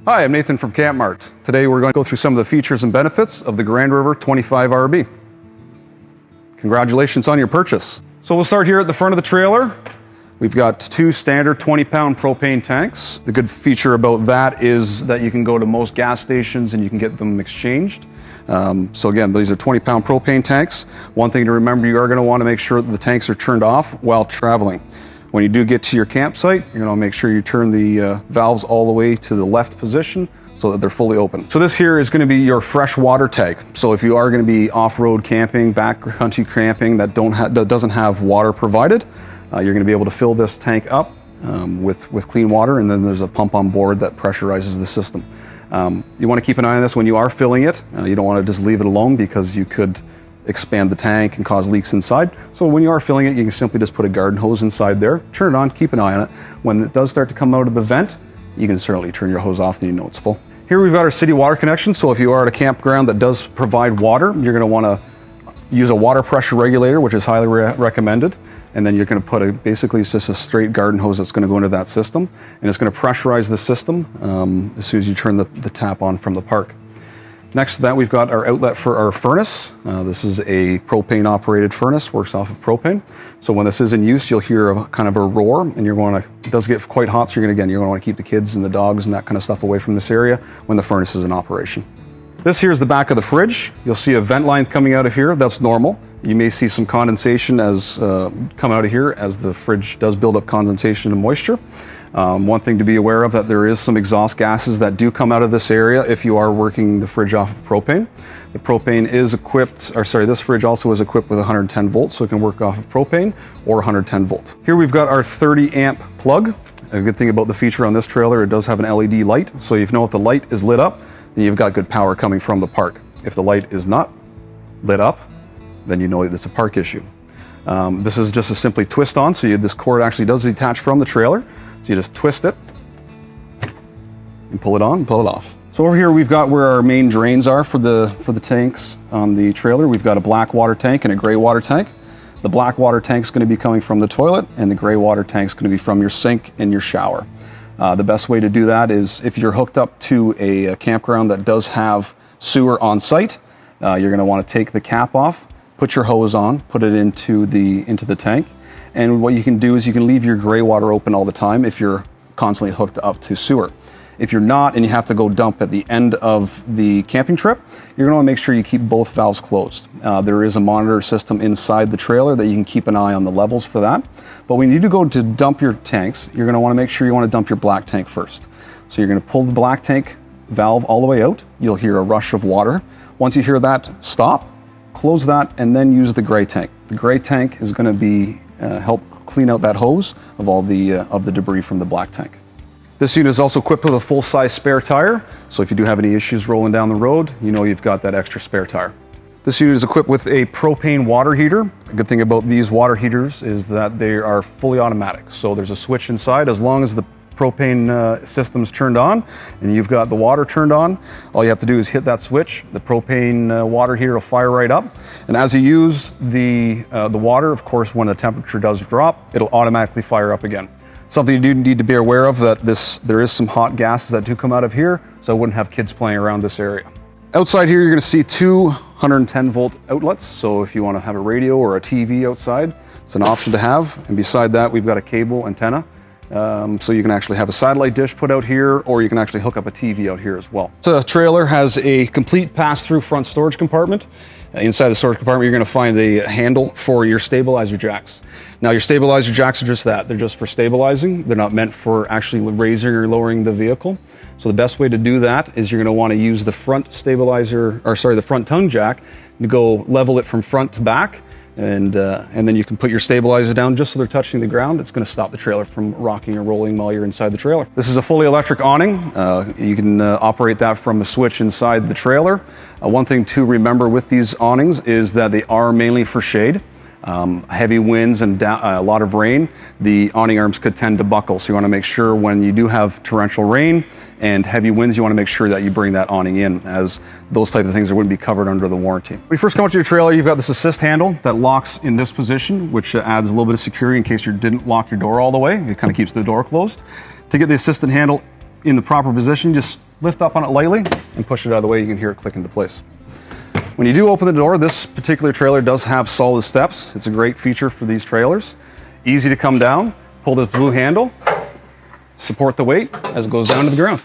Hi, I'm Nathan from CampMart. Today we're going to go through some of the features and benefits of the Grand River 25 RB. Congratulations on your purchase. So we'll start here at the front of the trailer. We've got two standard 20-pound propane tanks. The good feature about that is that you can go to most gas stations and you can get them exchanged. So again, these are 20-pound propane tanks. One thing to remember, you are going to want to make sure that the tanks are turned off while traveling. When you do get to your campsite, you're going to make sure you turn the valves all the way to the left position so that they're fully open. So this here is going to be your fresh water tank. So if you are going to be off-road camping, backcountry camping that doesn't have water provided, you're going to be able to fill this tank up with clean water, and then there's a pump on board that pressurizes the system. You want to keep an eye on this when you are filling it. You don't want to just leave it alone because you could expand the tank and cause leaks inside. So when you are filling it, you can simply just put a garden hose inside there, turn it on, keep an eye on it. When it does start to come out of the vent, you can certainly turn your hose off and you know it's full. Here we've got our city water connection. So if you are at a campground that does provide water, you're going to want to use a water pressure regulator, which is highly recommended. And then you're going to put basically it's just a straight garden hose that's going to go into that system, and it's going to pressurize the system as soon as you turn the tap on from the park. Next to that, we've got our outlet for our furnace. This is a propane operated furnace, works off of propane. So when this is in use, you'll hear kind of a roar, and it does get quite hot, so you're going to want to keep the kids and the dogs and that kind of stuff away from this area when the furnace is in operation. This here is the back of the fridge. You'll see a vent line coming out of here. That's normal. You may see some condensation come out of here as the fridge does build up condensation and moisture. One thing to be aware of, that there is some exhaust gases that do come out of this area if you are working the fridge off of propane. The propane is this fridge also is equipped with 110 volts, so it can work off of propane or 110 volt. Here we've got our 30 amp plug. A good thing about the feature on this trailer, it does have an LED light, so if the light is lit up, then you've got good power coming from the park. If the light is not lit up, then you know it's a park issue. This is just a simply twist on, so this cord actually does detach from the trailer. So you just twist it and pull it on and pull it off. So over here we've got where our main drains are for the tanks on the trailer. We've got a black water tank and a gray water tank. The black water tank is going to be coming from the toilet, and the gray water tank is going to be from your sink and your shower. The best way to do that is if you're hooked up to a campground that does have sewer on site, you're going to want to take the cap off, put your hose on, put it into the tank. And what you can do is you can leave your gray water open all the time if you're constantly hooked up to sewer. If you're not and you have to go dump at the end of the camping trip, you're going to want to make sure you keep both valves closed. There is a monitor system inside the trailer that you can keep an eye on the levels for that. But when you do go to dump your tanks, you're going to want to make sure you want to dump your black tank first. So you're going to pull the black tank valve all the way out. You'll hear a rush of water. Once you hear that, stop, close that, and then use the gray tank. The gray tank is going to be help clean out that hose of all the debris from the black tank. This unit is also equipped with a full-size spare tire, so if you do have any issues rolling down the road, you know you've got that extra spare tire. This unit is equipped with a propane water heater. The good thing about these water heaters is that they are fully automatic. So there's a switch inside. As long as the propane system's turned on and you've got the water turned on, all you have to do is hit that switch. The propane water heater will fire right up, and as you use the water, of course, when the temperature does drop, it'll automatically fire up again. Something you do need to be aware of, that there is some hot gases that do come out of here, so I wouldn't have kids playing around this area. Outside here, you're going to see two 110 volt outlets, so if you want to have a radio or a TV outside, it's an option to have. And beside that, we've got a cable antenna. So you can actually have a satellite dish put out here, or you can actually hook up a TV out here as well. The trailer has a complete pass-through front storage compartment. Inside the storage compartment, you're going to find a handle for your stabilizer jacks. Now, your stabilizer jacks are just that. They're just for stabilizing. They're not meant for actually raising or lowering the vehicle. So the best way to do that is you're going to want to use the front the front tongue jack to go level it from front to back. And then you can put your stabilizer down just so they're touching the ground. It's going to stop the trailer from rocking or rolling while you're inside the trailer. This is a fully electric awning. You can operate that from a switch inside the trailer. One thing to remember with these awnings is that they are mainly for shade. Heavy winds and a lot of rain, the awning arms could tend to buckle. So you want to make sure when you do have torrential rain and heavy winds, you want to make sure that you bring that awning in, as those type of things that wouldn't be covered under the warranty. When you first come up to your trailer, you've got this assist handle that locks in this position, which adds a little bit of security in case you didn't lock your door all the way. It kind of keeps the door closed. To get the assistant handle in the proper position, just lift up on it lightly and push it out of the way. You can hear it click into place. When you do open the door, this particular trailer does have solid steps. It's a great feature for these trailers. Easy to come down, pull this blue handle, support the weight as it goes down to the ground.